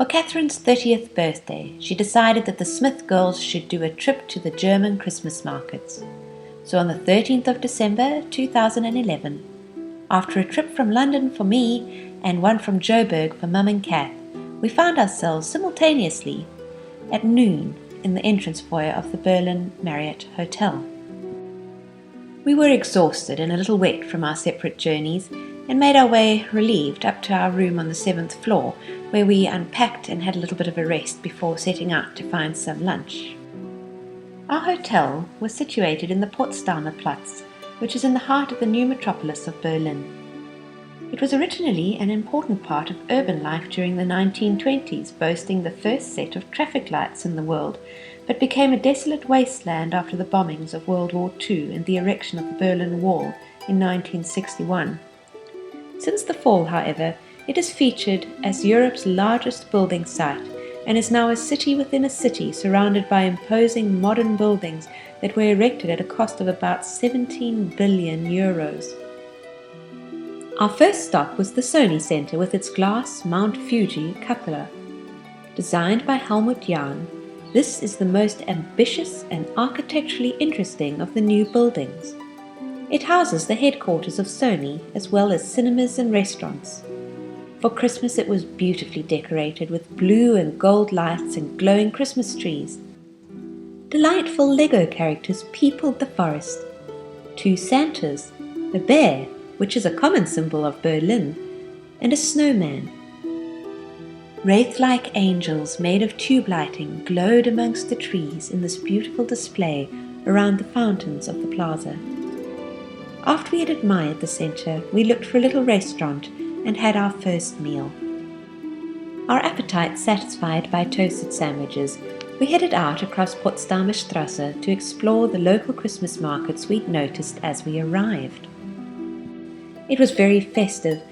For Catherine's 30th birthday, she decided that the Smith girls should do a trip to the German Christmas markets. So on the 13th of December 2011, after a trip from London for me and one from Joburg for Mum and Kath, we found ourselves simultaneously at noon in the entrance foyer of the Berlin Marriott Hotel. We were exhausted and a little wet from our separate journeys and made our way relieved up to our room on the 7th floor, where we unpacked and had a little bit of a rest before setting out to find some lunch. Our hotel was situated in the Potsdamer Platz, which is in the heart of the new metropolis of Berlin. It was originally an important part of urban life during the 1920s, boasting the first set of traffic lights in the world, but became a desolate wasteland after the bombings of World War II and the erection of the Berlin Wall in 1961. Since the fall, however, it is featured as Europe's largest building site and is now a city within a city surrounded by imposing modern buildings that were erected at a cost of about 17 billion euros. Our first stop was the Sony Center with its glass Mount Fuji cupola. Designed by Helmut Jahn, this is the most ambitious and architecturally interesting of the new buildings. It houses the headquarters of Sony as well as cinemas and restaurants. For Christmas it was beautifully decorated with blue and gold lights and glowing Christmas trees. Delightful Lego characters peopled the forest. 2 Santas, a bear, which is a common symbol of Berlin, and a snowman. Wraith-like angels made of tube lighting glowed amongst the trees in this beautiful display around the fountains of the plaza. After we had admired the center, we looked for a little restaurant and had our first meal. Our appetites satisfied by toasted sandwiches, we headed out across Potsdamer Strasse to explore the local Christmas markets we'd noticed as we arrived. It was very festive,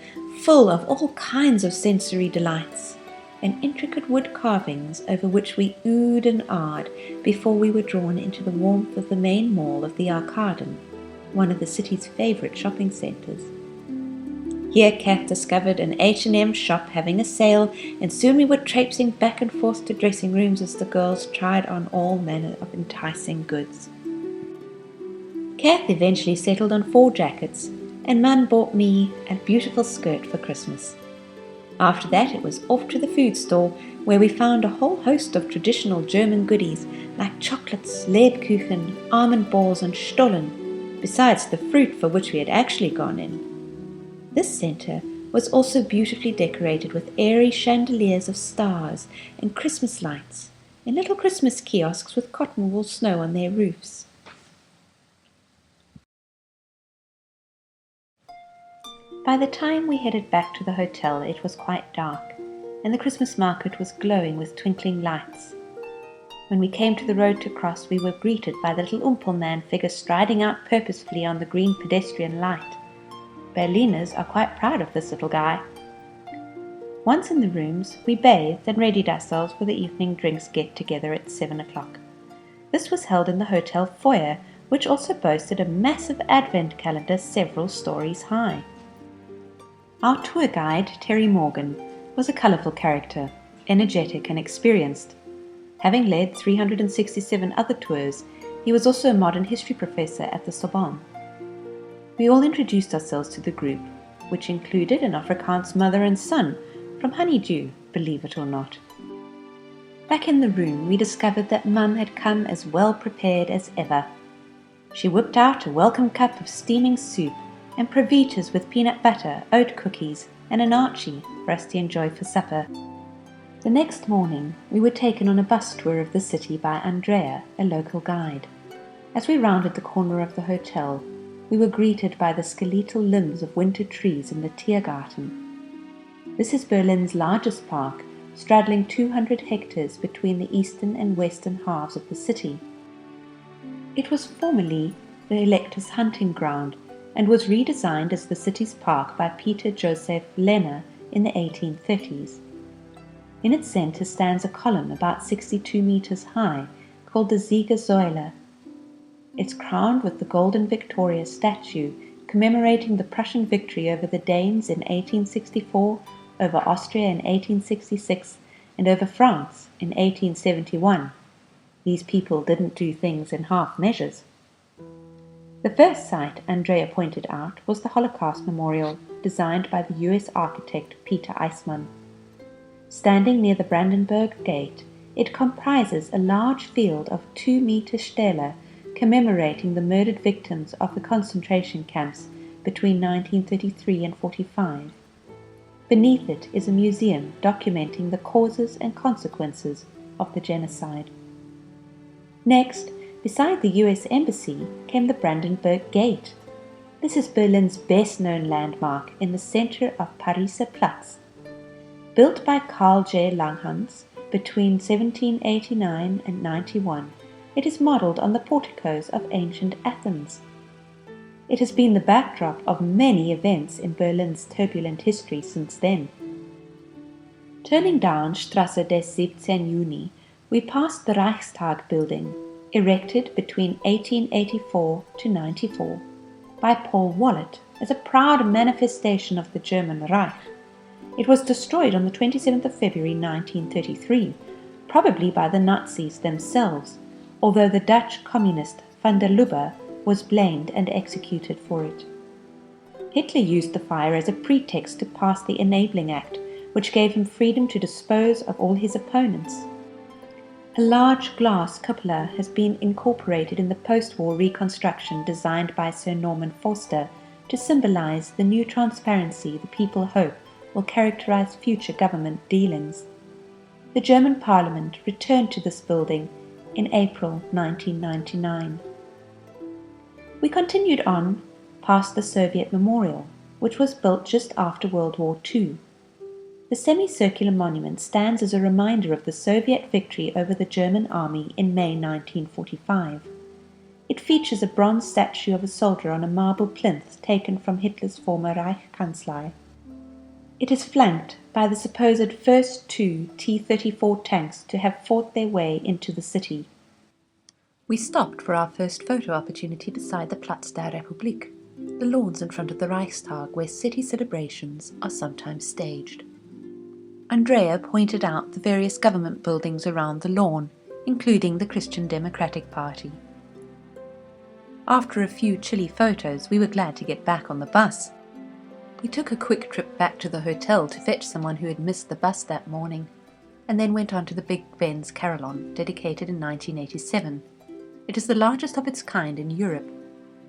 full of all kinds of sensory delights, and intricate wood carvings over which we oohed and ahed before we were drawn into the warmth of the main mall of the Arkaden, one of the city's favorite shopping centers. Here Kath discovered an H&M shop having a sale, and soon we were traipsing back and forth to dressing rooms as the girls tried on all manner of enticing goods. Kath eventually settled on 4 jackets, and Mum bought me a beautiful skirt for Christmas. After that it was off to the food stall, where we found a whole host of traditional German goodies like chocolates, Lebkuchen, almond balls and Stollen, besides the fruit for which we had actually gone in. This centre was also beautifully decorated with airy chandeliers of stars and Christmas lights, and little Christmas kiosks with cotton wool snow on their roofs. By the time we headed back to the hotel, it was quite dark, and the Christmas market was glowing with twinkling lights. When we came to the road to cross, we were greeted by the little Umpelman figure striding out purposefully on the green pedestrian light. Berliners are quite proud of this little guy. Once in the rooms, we bathed and readied ourselves for the evening drinks get-together at 7 o'clock. This was held in the hotel foyer, which also boasted a massive advent calendar several stories high. Our tour guide, Terry Morgan, was a colourful character, energetic and experienced. Having led 367 other tours, he was also a modern history professor at the Sorbonne. We all introduced ourselves to the group, which included an Afrikaans mother and son from Honeydew, believe it or not. Back in the room, we discovered that Mum had come as well prepared as ever. She whipped out a welcome cup of steaming soup and provitas with peanut butter, oat cookies, and an Archie for us to enjoy for supper. The next morning, we were taken on a bus tour of the city by Andrea, a local guide. As we rounded the corner of the hotel, we were greeted by the skeletal limbs of winter trees in the Tiergarten. This is Berlin's largest park, straddling 200 hectares between the eastern and western halves of the city. It was formerly the Elector's hunting ground and was redesigned as the city's park by Peter Joseph Lehner in the 1830s. In its center stands a column about 62 meters high called the Siegersäule. It's crowned with the golden Victoria statue commemorating the Prussian victory over the Danes in 1864, over Austria in 1866, and over France in 1871. These people didn't do things in half measures. The first site Andrea pointed out was the Holocaust Memorial, designed by the US architect Peter Eismann. Standing near the Brandenburg Gate, it comprises a large field of 2-meter stele commemorating the murdered victims of the concentration camps between 1933 and 45. Beneath it is a museum documenting the causes and consequences of the genocide. Next, beside the US Embassy, came the Brandenburg Gate. This is Berlin's best-known landmark in the center of Pariser Platz. Built by Karl J. Langhans between 1789 and 91, it is modeled on the porticos of ancient Athens. It has been the backdrop of many events in Berlin's turbulent history since then. Turning down Strasse des 17. Juni, we passed the Reichstag building, erected between 1884 to 94 by Paul Wallet as a proud manifestation of the German Reich. It was destroyed on the 27th of February 1933, probably by the Nazis themselves, although the Dutch communist van der Lubbe was blamed and executed for it. Hitler used the fire as a pretext to pass the Enabling Act, which gave him freedom to dispose of all his opponents. A large glass cupola has been incorporated in the post-war reconstruction designed by Sir Norman Foster to symbolize the new transparency the people hope will characterize future government dealings. The German Parliament returned to this building in April 1999. We continued on past the Soviet Memorial, which was built just after World War II. The semicircular monument stands as a reminder of the Soviet victory over the German army in May 1945. It features a bronze statue of a soldier on a marble plinth taken from Hitler's former Reichskanzlei. It is flanked by the supposed first 2 T-34 tanks to have fought their way into the city. We stopped for our first photo opportunity beside the Platz der Republik, the lawns in front of the Reichstag where city celebrations are sometimes staged. Andrea pointed out the various government buildings around the lawn, including the Christian Democratic Party. After a few chilly photos, we were glad to get back on the bus. We took a quick trip back to the hotel to fetch someone who had missed the bus that morning, and then went on to the Big Ben's Carillon, dedicated in 1987. It is the largest of its kind in Europe.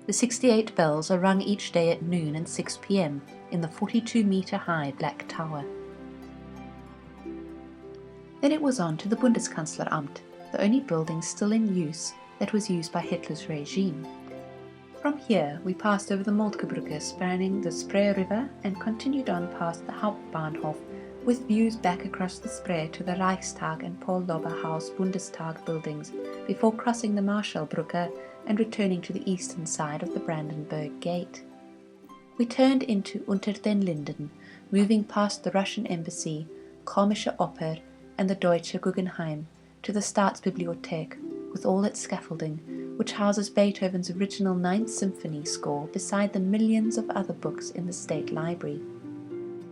The 68 bells are rung each day at noon and 6 p.m. in the 42-meter-high Black Tower. Then it was on to the Bundeskanzleramt, the only building still in use that was used by Hitler's regime. From here, we passed over the Moltkebrücke spanning the Spree River and continued on past the Hauptbahnhof with views back across the Spree to the Reichstag and Paul-Lauber-Haus Bundestag buildings before crossing the Marschallbrücke and returning to the eastern side of the Brandenburg Gate. We turned into Unter den Linden, moving past the Russian Embassy, Komische Oper and the Deutsche Guggenheim to the Staatsbibliothek with all its scaffolding, which houses Beethoven's original Ninth Symphony score beside the millions of other books in the State Library.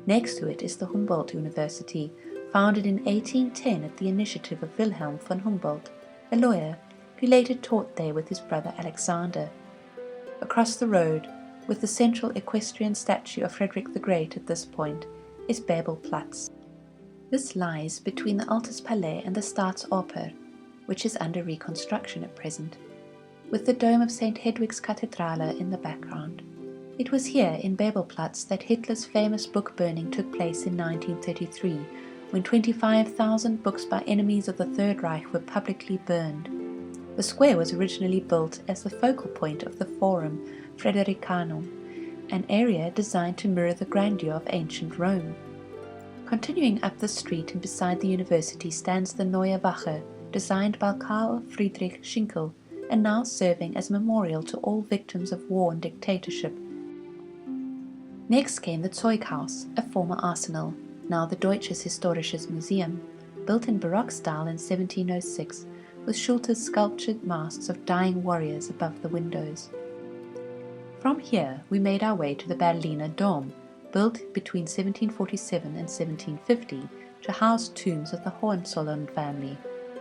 Next to it is the Humboldt University, founded in 1810 at the initiative of Wilhelm von Humboldt, a lawyer who later taught there with his brother Alexander. Across the road, with the central equestrian statue of Frederick the Great at this point, is Bebelplatz. This lies between the Altes Palais and the Staatsoper, which is under reconstruction at present, with the dome of St. Hedwig's Kathedrale in the background. It was here in Bebelplatz that Hitler's famous book burning took place in 1933, when 25,000 books by enemies of the Third Reich were publicly burned. The square was originally built as the focal point of the Forum Fredericanum, an area designed to mirror the grandeur of ancient Rome. Continuing up the street and beside the university stands the Neue Wache, designed by Karl Friedrich Schinkel, and now serving as a memorial to all victims of war and dictatorship. Next came the Zeughaus, a former arsenal, now the Deutsches Historisches Museum, built in Baroque style in 1706, with Schulte's sculptured masks of dying warriors above the windows. From here we made our way to the Berliner Dom, built between 1747 and 1750 to house tombs of the Hohenzollern family,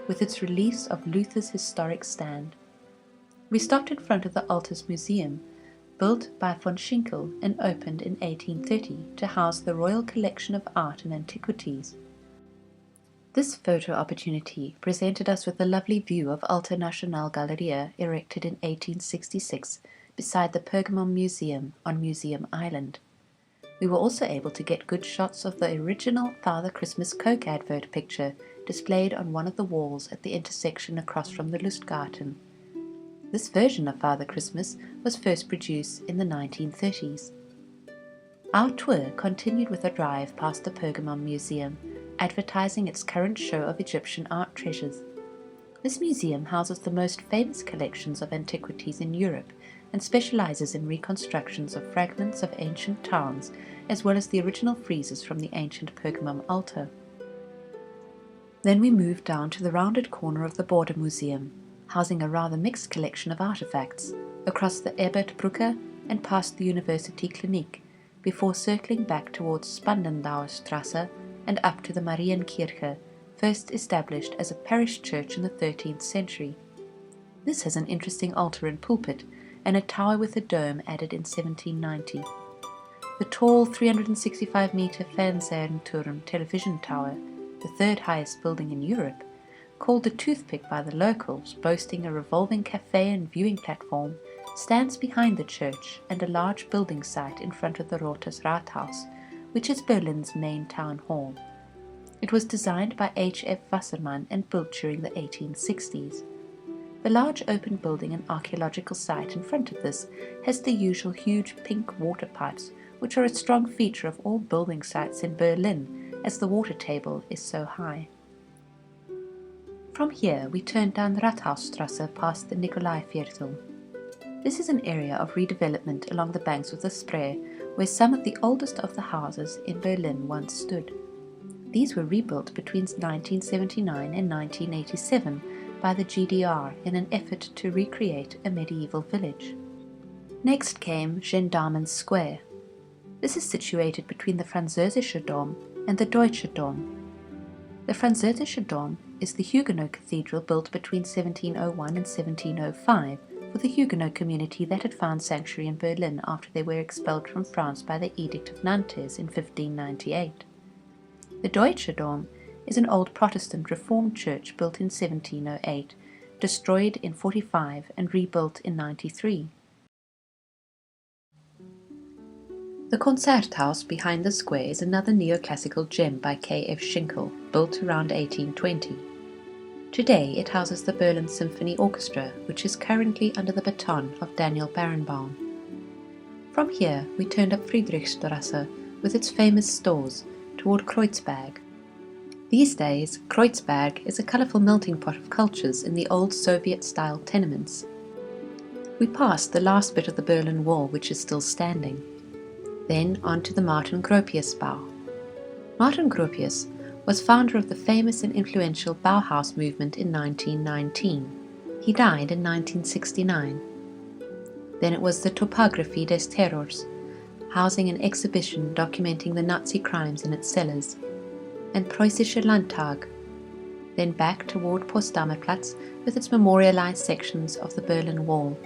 with its reliefs of Luther's historic stand. We stopped in front of the Altes Museum, built by von Schinkel and opened in 1830 to house the Royal Collection of Art and Antiquities. This photo opportunity presented us with a lovely view of Alte Nationale Galerie, erected in 1866 beside the Pergamon Museum on Museum Island. We were also able to get good shots of the original Father Christmas Coke advert picture displayed on one of the walls at the intersection across from the Lustgarten. This version of Father Christmas was first produced in the 1930s. Our tour continued with a drive past the Pergamon Museum, advertising its current show of Egyptian art treasures. This museum houses the most famous collections of antiquities in Europe and specializes in reconstructions of fragments of ancient towns, as well as the original friezes from the ancient Pergamon altar. Then we moved down to the rounded corner of the Border Museum, housing a rather mixed collection of artifacts, across the Ebertbrücke and past the University Clinique, before circling back towards Spandauer Strasse and up to the Marienkirche, first established as a parish church in the 13th century. This has an interesting altar and pulpit, and a tower with a dome added in 1790. The tall 365-meter Fernsehturm television tower, the third highest building in Europe, called the Toothpick by the locals, boasting a revolving cafe and viewing platform, stands behind the church and a large building site in front of the Rotes Rathaus, which is Berlin's main town hall. It was designed by H. F. Wassermann and built during the 1860s. The large open building and archaeological site in front of this has the usual huge pink water pipes, which are a strong feature of all building sites in Berlin, as the water table is so high. From here we turned down the Rathausstrasse past the Nikolaiviertel. This is an area of redevelopment along the banks of the Spree, where some of the oldest of the houses in Berlin once stood. These were rebuilt between 1979 and 1987 by the GDR in an effort to recreate a medieval village. Next came Gendarmen's Square. This is situated between the Französische Dom and the Deutsche Dom. The Französische Dom is the Huguenot cathedral built between 1701 and 1705 for the Huguenot community that had found sanctuary in Berlin after they were expelled from France by the Edict of Nantes in 1598. The Deutsche Dom is an old Protestant Reformed church built in 1708, destroyed in 45 and rebuilt in 93. The Concerthaus behind the square is another neoclassical gem by K. F. Schinkel, built around 1820. Today it houses the Berlin Symphony Orchestra, which is currently under the baton of Daniel Barenbaum. From here we turned up Friedrichstrasse with its famous stores toward Kreuzberg. These days, Kreuzberg is a colourful melting pot of cultures in the old Soviet-style tenements. We passed the last bit of the Berlin Wall, which is still standing. Then on to the Martin Gropiusbau. Martin Gropius was founder of the famous and influential Bauhaus movement in 1919. He died in 1969. Then it was the Topographie des Terrors, housing an exhibition documenting the Nazi crimes in its cellars, and Preußische Landtag, then back toward Potsdamer Platz with its memorialized sections of the Berlin Wall.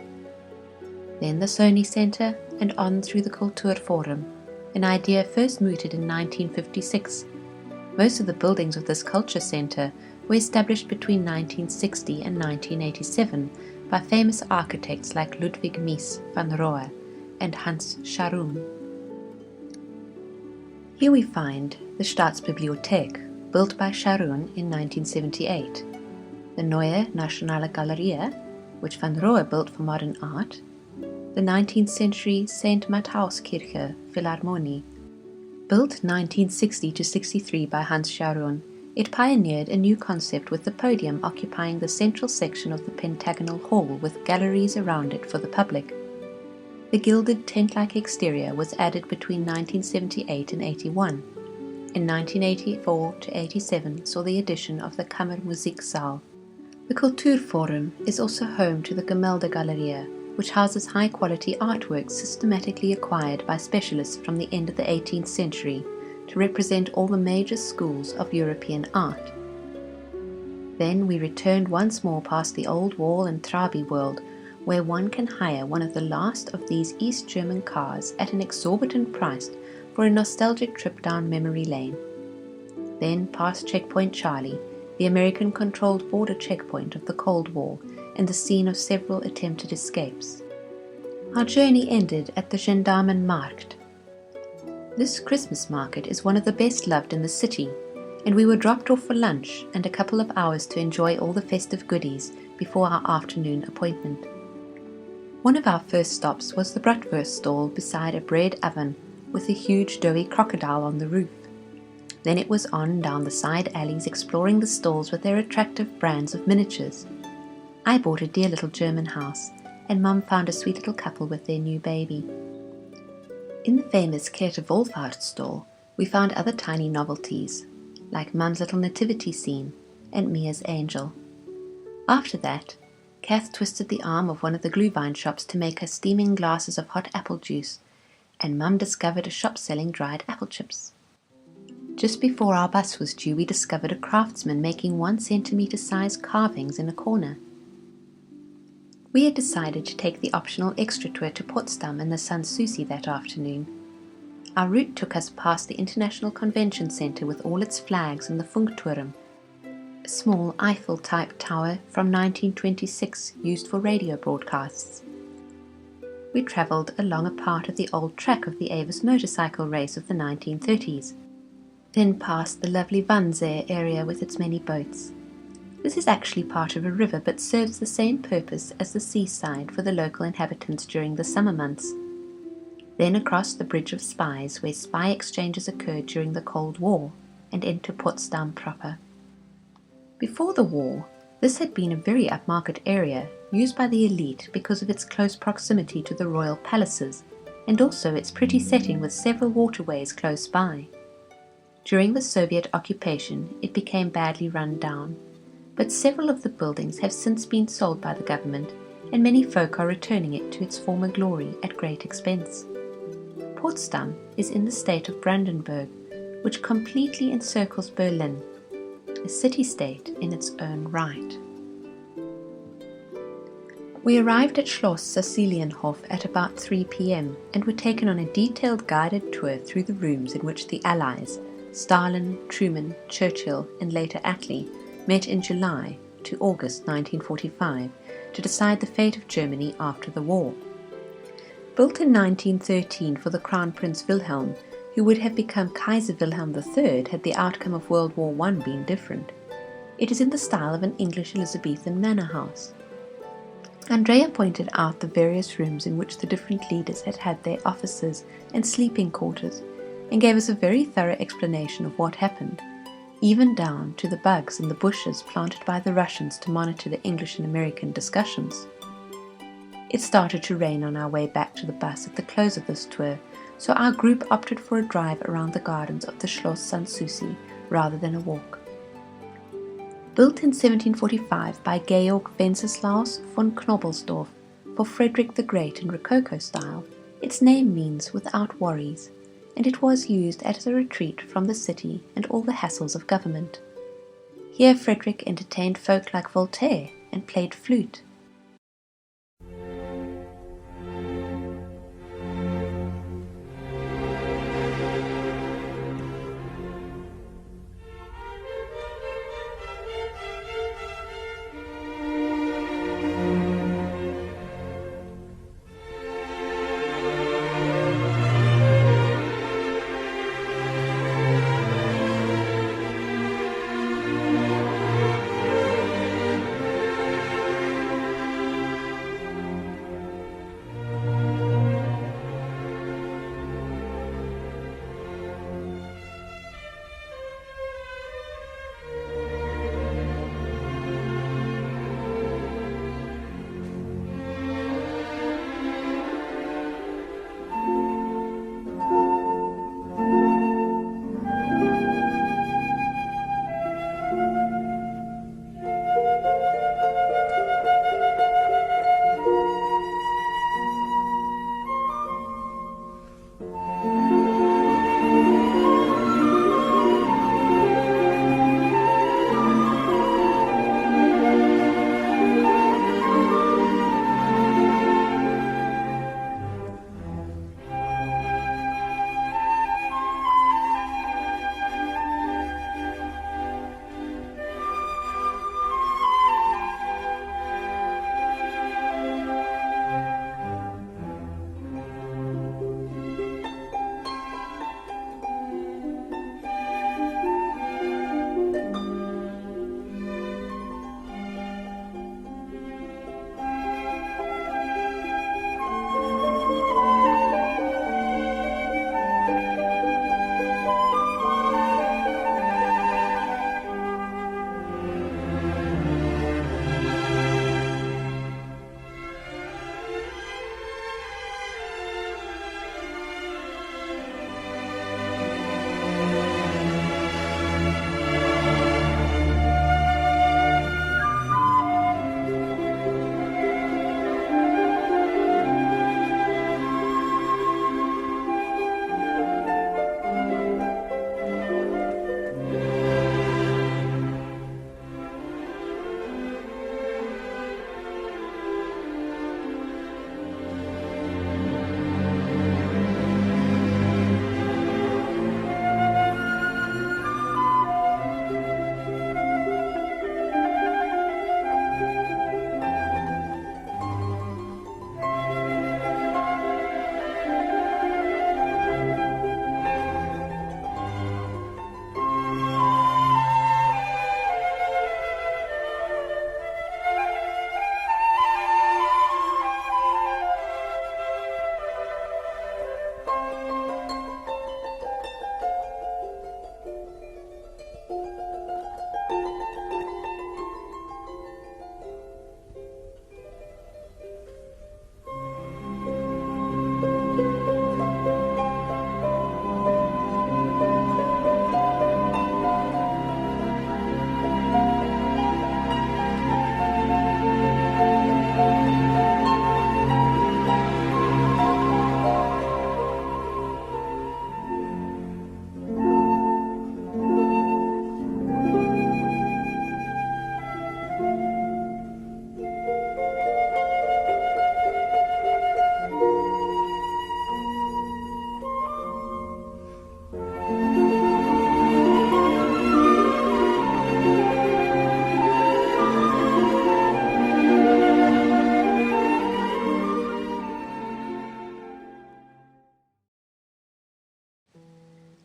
Then the Sony Center and on through the Kulturforum, an idea first mooted in 1956. Most of the buildings of this culture center were established between 1960 and 1987 by famous architects like Ludwig Mies van Rohe and Hans Scharoun. Here we find the Staatsbibliothek, built by Scharoun in 1978, the Neue Nationale Galerie, which van Rohe built for modern art, the 19th century St. Mattauskirche Philharmonie. Built 1960–63 by Hans Scharoun, it pioneered a new concept with the podium occupying the central section of the pentagonal hall with galleries around it for the public. The gilded tent-like exterior was added between 1978 and 81. In 1984–87 saw the addition of the Kammermusiksaal. The Kulturforum is also home to the Gemäldegalerie, which houses high-quality artworks systematically acquired by specialists from the end of the 18th century to represent all the major schools of European art. Then we returned once more past the old wall and Trabi world, where one can hire one of the last of these East German cars at an exorbitant price for a nostalgic trip down memory lane. Then past Checkpoint Charlie, the American-controlled border checkpoint of the Cold War and the scene of several attempted escapes. Our journey ended at the Gendarmenmarkt. This Christmas market is one of the best loved in the city, and we were dropped off for lunch and a couple of hours to enjoy all the festive goodies before our afternoon appointment. One of our first stops was the bratwurst stall beside a bread oven with a huge doughy crocodile on the roof. Then it was on down the side alleys exploring the stalls with their attractive brands of miniatures. I bought a dear little German house, and Mum found a sweet little couple with their new baby. In the famous Käthe Wohlfahrt stall, we found other tiny novelties, like Mum's little nativity scene and Mia's angel. After that, Kath twisted the arm of one of the glühwein shops to make her steaming glasses of hot apple juice, and Mum discovered a shop selling dried apple chips. Just before our bus was due, we discovered a craftsman making 1 centimeter size carvings in a corner. We had decided to take the optional extra tour to Potsdam and the Sanssouci that afternoon. Our route took us past the International Convention Centre with all its flags and the Funkturm, a small Eiffel-type tower from 1926 used for radio broadcasts. We travelled along a part of the old track of the Avis motorcycle race of the 1930s, then past the lovely Wannsee area with its many boats. This is actually part of a river but serves the same purpose as the seaside for the local inhabitants during the summer months. Then across the Bridge of Spies, where spy exchanges occurred during the Cold War, and into Potsdam proper. Before the war, this had been a very upmarket area used by the elite because of its close proximity to the royal palaces, and also its pretty setting with several waterways close by. During the Soviet occupation, it became badly run down, but several of the buildings have since been sold by the government, and many folk are returning it to its former glory at great expense. Potsdam is in the state of Brandenburg, which completely encircles Berlin, a city-state in its own right. We arrived at Schloss Sicilienhof at about 3 p.m. and were taken on a detailed guided tour through the rooms in which the Allies, Stalin, Truman, Churchill, and later Attlee, met in July to August 1945 to decide the fate of Germany after the war. Built in 1913 for the Crown Prince Wilhelm, who would have become Kaiser Wilhelm III had the outcome of World War I been different. It is in the style of an English Elizabethan manor house. Andrea pointed out the various rooms in which the different leaders had had their offices and sleeping quarters, and gave us a very thorough explanation of what happened, even down to the bugs in the bushes planted by the Russians to monitor the English and American discussions. It started to rain on our way back to the bus at the close of this tour, so our group opted for a drive around the gardens of the Schloss Sanssouci rather than a walk. Built in 1745 by Georg Wenceslaus von Knobelsdorff for Frederick the Great in Rococo style, its name means without worries, and it was used as a retreat from the city and all the hassles of government. Here Frederick entertained folk like Voltaire and played flute.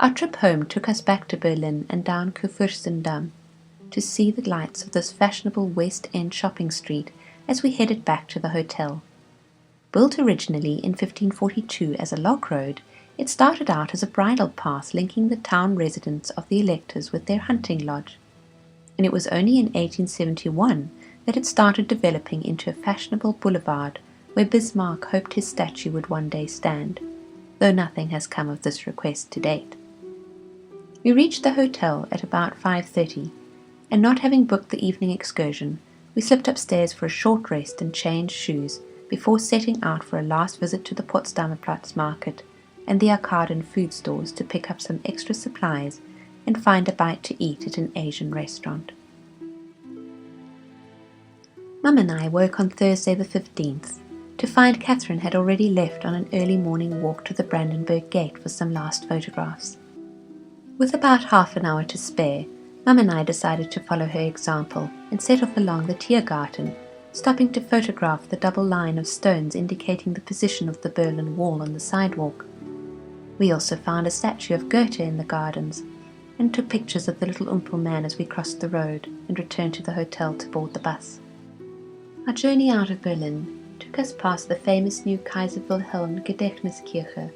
Our trip home took us back to Berlin and down Kurfürstendamm to see the lights of this fashionable West End shopping street as we headed back to the hotel. Built originally in 1542 as a lock road, it started out as a bridle path linking the town residents of the electors with their hunting lodge, and it was only in 1871 that it started developing into a fashionable boulevard where Bismarck hoped his statue would one day stand, though nothing has come of this request to date. We reached the hotel at about 5:30, and not having booked the evening excursion, we slipped upstairs for a short rest and changed shoes before setting out for a last visit to the Potsdamer Platz market and the Arkaden food stores to pick up some extra supplies and find a bite to eat at an Asian restaurant. Mum and I woke on Thursday the 15th to find Catherine had already left on an early morning walk to the Brandenburg Gate for some last photographs. With about half an hour to spare, Mum and I decided to follow her example and set off along the Tiergarten, stopping to photograph the double line of stones indicating the position of the Berlin Wall on the sidewalk. We also found a statue of Goethe in the gardens and took pictures of the little Umpel man as we crossed the road and returned to the hotel to board the bus. Our journey out of Berlin took us past the famous new Kaiser Wilhelm Gedächtniskirche.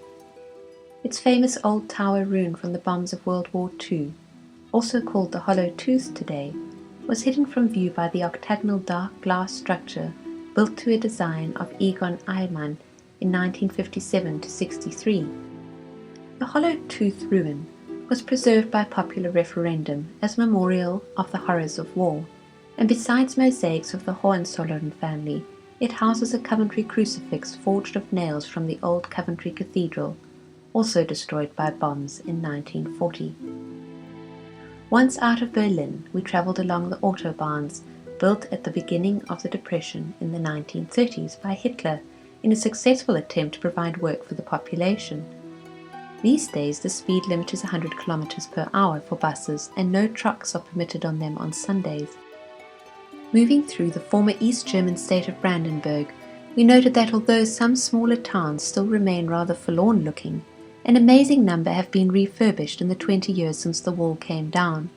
Its famous old tower ruin from the bombs of World War II, also called the Hollow Tooth today, was hidden from view by the octagonal dark glass structure built to a design of Egon Eilmann in 1957-63. The Hollow Tooth ruin was preserved by popular referendum as a memorial of the horrors of war, and besides mosaics of the Hohenzollern family, it houses a Coventry crucifix forged of nails from the old Coventry Cathedral, also destroyed by bombs in 1940. Once out of Berlin, we travelled along the autobahns built at the beginning of the Depression in the 1930s by Hitler in a successful attempt to provide work for the population. These days, the speed limit is 100 km per hour for buses and no trucks are permitted on them on Sundays. Moving through the former East German state of Brandenburg, we noted that although some smaller towns still remain rather forlorn-looking, an amazing number have been refurbished in the 20 years since the wall came down.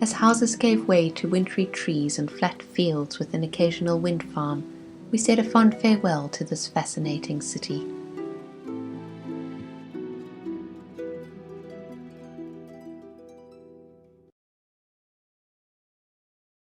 As houses gave way to wintry trees and flat fields with an occasional wind farm, we said a fond farewell to this fascinating city.